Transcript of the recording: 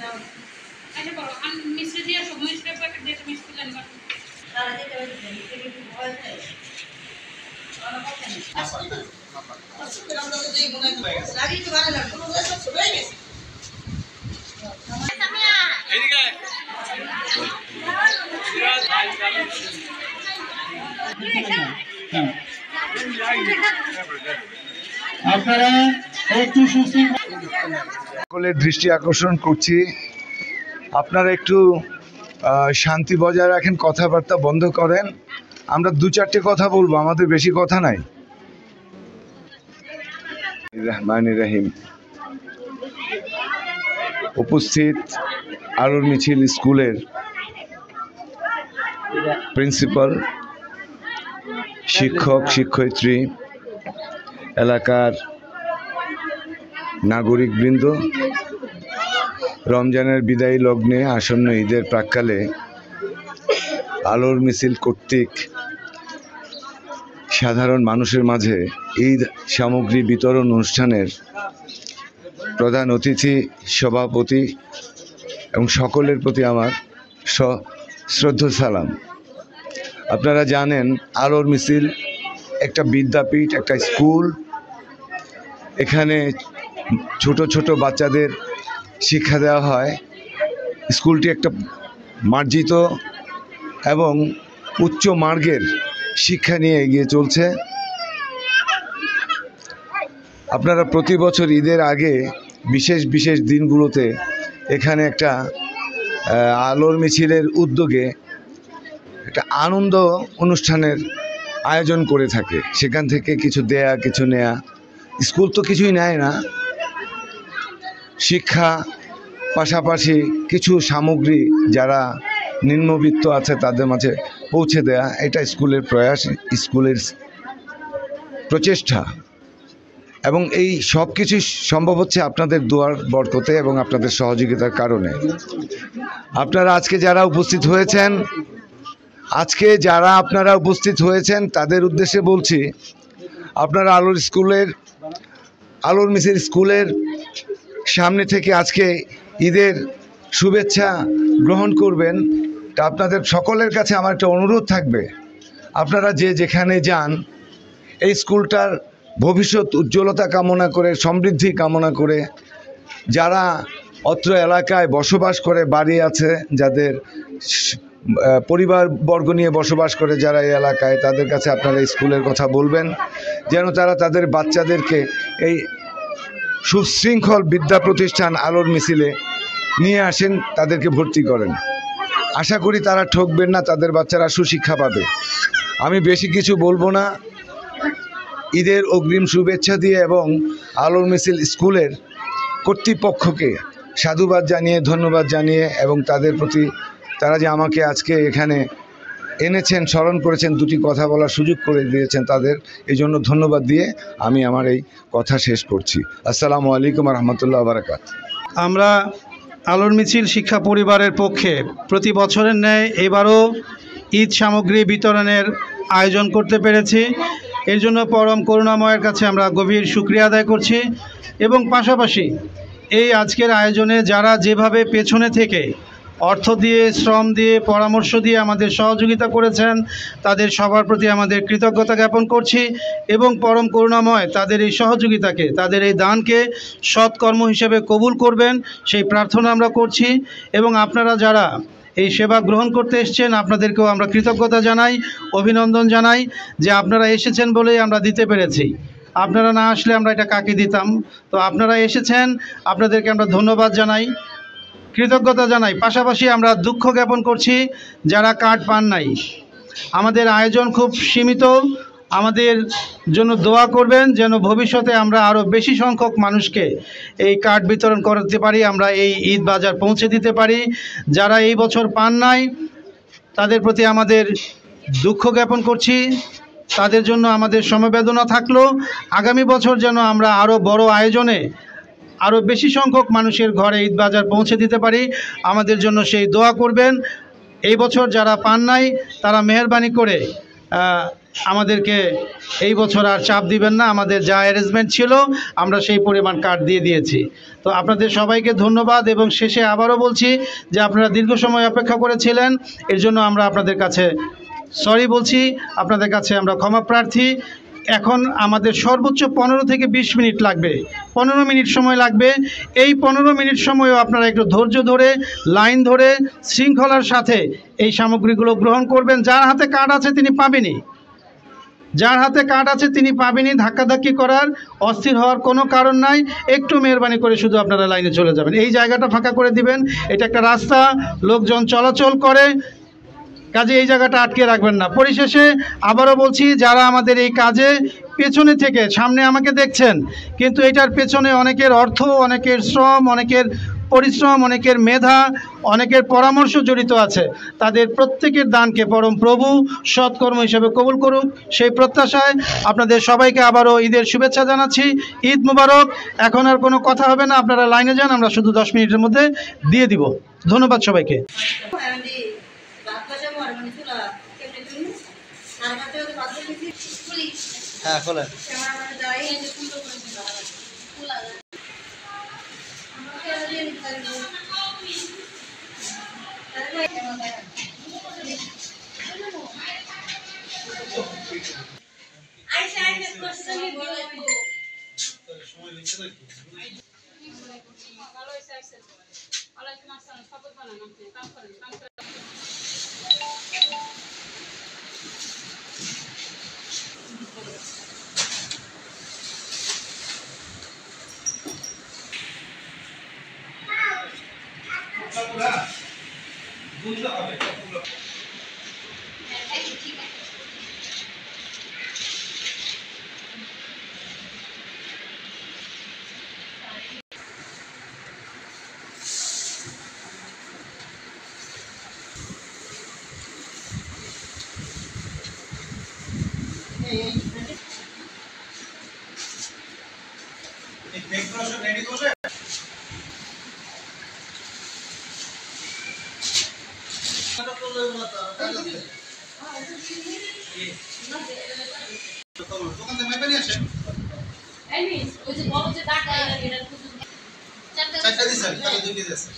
আচ্ছা বলো আমি মিষ্টি দিয়ে সব মিষ্টির প্যাকেট দিয়ে মিষ্টি জানবা আপনারা একটু সকলের দৃষ্টি আকর্ষণ করছি, আপনারা একটু শান্তি বজায় রাখেন, কথাবার্তা বন্ধ করেন। আমরা দু চারটে কথা বলবো, আমাদের বেশি কথা নাই। রহমানির রহিম। উপস্থিত আলোর মিছিল স্কুলের প্রিন্সিপাল, শিক্ষক শিক্ষয়িত্রী, এলাকার নাগরিকবৃন্দ, রমজানের বিদায়ী লগ্নে আসন্ন ঈদের প্রাক্কালে আলোর মিছিল কর্তৃক সাধারণ মানুষের মাঝে ঈদ সামগ্রী বিতরণ অনুষ্ঠানের প্রধান অতিথি, সভাপতি এবং সকলের প্রতি আমার সশ্রদ্ধ সালাম। আপনারা জানেন আলোর মিছিল একটা বিদ্যাপীঠ, একটা স্কুল। এখানে ছোট ছোট বাচ্চাদের শিক্ষা দেওয়া হয়। স্কুলটি একটা মার্জিত এবং উচ্চ মার্গের শিক্ষা নিয়ে এগিয়ে চলছে। আপনারা প্রতি বছর ঈদের আগে বিশেষ বিশেষ দিনগুলোতে এখানে একটা আলোর মিছিলের উদ্যোগে একটা আনন্দ অনুষ্ঠানের আয়োজন করে থাকে। সেখান থেকে কিছু দেয়া কিছু নেয়া। স্কুল তো কিছুই নেয় না, শিক্ষা পাশাপাশি কিছু সামগ্রী যারা নিম্নবিত্ত আছে তাদের মাঝে পৌঁছে দেয়া, এটা স্কুলের প্রয়াস, স্কুলের প্রচেষ্টা। এবং এই সব কিছু সম্ভব হচ্ছে আপনাদের দোয়ার বরকতে এবং আপনাদের সহযোগিতার কারণে। আপনারা আজকে যারা উপস্থিত হয়েছেন তাদের উদ্দেশ্যে বলছি, আপনারা আলোর মিছিল স্কুলের সামনে থেকে আজকে ঈদের শুভেচ্ছা গ্রহণ করবেন। তা আপনাদের সকলের কাছে আমার একটা অনুরোধ থাকবে, আপনারা যে যেখানে যান এই স্কুলটার ভবিষ্যৎ উজ্জ্বলতা কামনা করে, সমৃদ্ধি কামনা করে, যারা অত্র এলাকায় বসবাস করে, বাড়ি আছে, যাদের পরিবারবর্গ নিয়ে বসবাস করে যারা এই এলাকায়, তাদের কাছে আপনারা স্কুলের কথা বলবেন, যেন তারা তাদের বাচ্চাদেরকে এই সুশৃঙ্খল বিদ্যা প্রতিষ্ঠান আলোর মিছিলে নিয়ে আসেন, তাদেরকে ভর্তি করেন। আশা করি তারা ঠকবেন না, তাদের বাচ্চারা সুশিক্ষা পাবে। আমি বেশি কিছু বলবো না। ঈদের অগ্রিম শুভেচ্ছা দিয়ে এবং আলোর মিছিল স্কুলের কর্তৃপক্ষকে সাধুবাদ জানিয়ে, ধন্যবাদ জানিয়ে, এবং তাদের প্রতি তারা যে আমাকে আজকে এখানে এনেছেন, স্মরণ করেছেন, দুটি কথা বলার সুযোগ করে দিয়েছেন, তাদের এই জন্য ধন্যবাদ দিয়ে আমি আমার এই কথা শেষ করছি। আসসালামু আলাইকুম রহমতুল্লাহ বারাকাত। আমরা আলোর মিছিল শিক্ষা পরিবারের পক্ষে প্রতি বছরের ন্যায় এবারও ঈদ সামগ্রী বিতরণের আয়োজন করতে পেরেছি। এর জন্য পরম করুণাময়ের কাছে আমরা গভীর শুকরিয়া আদায় করছি। এবং পাশাপাশি এই আজকের আয়োজনে যারা যেভাবে পেছনে থেকে অর্থ দিয়ে, শ্রম দিয়ে, পরামর্শ দিয়ে আমাদের সহযোগিতা করেছেন, তাদের সবার প্রতি আমাদের কৃতজ্ঞতা জ্ঞাপন করছি। এবং পরম করুণাময় তাদের এই সহযোগিতাকে, তাদের এই দানকে সৎকর্ম হিসেবে কবুল করবেন, সেই প্রার্থনা আমরা করছি। এবং আপনারা যারা এই সেবা গ্রহণ করতে এসেছেন, আপনাদেরকেও আমরা কৃতজ্ঞতা জানাই, অভিনন্দন জানাই যে আপনারা এসেছেন বলেই আমরা দিতে পেরেছি। আপনারা না আসলে আমরা এটা কাকে দিতাম? তো আপনারা এসেছেন, আপনাদেরকে আমরা ধন্যবাদ জানাই, কৃতজ্ঞতা জানাই। পাশাপাশি আমরা দুঃখ জ্ঞাপন করছি যারা কার্ড পান নাই। আমাদের আয়োজন খুব সীমিত, আমাদের জন্য দোয়া করবেন যেন ভবিষ্যতে আমরা আরও বেশি সংখ্যক মানুষকে এই কার্ড বিতরণ করতে পারি, আমরা এই ঈদ বাজার পৌঁছে দিতে পারি। যারা এই বছর পান নাই তাদের প্রতি আমাদের দুঃখ জ্ঞাপন করছি, তাদের জন্য আমাদের সমবেদনা থাকলো। আগামী বছর যেন আমরা আরও বড় আয়োজনে আরও বেশি সংখ্যক মানুষের ঘরে ঈদ বাজার পৌঁছে দিতে পারি, আমাদের জন্য সেই দোয়া করবেন। এই বছর যারা পান নাই তারা মেহেরবানি করে আমাদেরকে এই বছর আর চাপ দিবেন না, আমাদের যা অ্যারেঞ্জমেন্ট ছিল আমরা সেই পরিমাণ কার্ড দিয়ে দিয়েছি। তো আপনাদের সবাইকে ধন্যবাদ, এবং শেষে আবারও বলছি যে আপনারা দীর্ঘ সময় অপেক্ষা করেছিলেন, এর জন্য আমরা আপনাদের কাছে সরি বলছি, আপনাদের কাছে আমরা ক্ষমা প্রার্থী। এখন আমাদের সর্বোচ্চ 15 থেকে 20 মিনিট লাগবে, 15 মিনিট সময় লাগবে। এই 15 মিনিট সময়ও আপনারা একটু ধৈর্য ধরে, লাইন ধরে, শৃঙ্খলার সাথে এই সামগ্রীগুলো গ্রহণ করবেন। যার হাতে কার্ড আছে তিনি পাবেনই, যার হাতে কার্ড আছে তিনি পাবেনই। ধাক্কাধাক্কি করার, অস্থির হওয়ার কোনো কারণ নাই। একটু মেহরবানি করে শুধু আপনারা লাইনে চলে যাবেন, এই জায়গাটা ফাঁকা করে দিবেন। এটা একটা রাস্তা, লোকজন চলাচল করে, কাজে এই জায়গাটা আটকে রাখবেন না। পরিশেষে আবারও বলছি, যারা আমাদের এই কাজে পেছনে থেকে, সামনে আমাকে দেখছেন, কিন্তু এটার পেছনে অনেকের অর্থ, অনেকের শ্রম, অনেকের পরিশ্রম, অনেকের মেধা, অনেকের পরামর্শ জড়িত আছে, তাদের প্রত্যেকের দানকে পরম প্রভু সৎকর্ম হিসেবে কবুল করুক, সেই প্রত্যাশায় আপনাদের সবাইকে আবারও ঈদের শুভেচ্ছা জানাচ্ছি। ঈদ মুবারক। এখন আর কোনো কথা হবে না, আপনারা লাইনে যান, আমরা শুধু 10 মিনিটের মধ্যে দিয়ে দিব। ধন্যবাদ সবাইকে। হ্যাঁ, খোলেন। এই ওই যে বড় যে দাঁড়টা এটা চারটা দিছেন, তাহলে 2 কেজি আছে।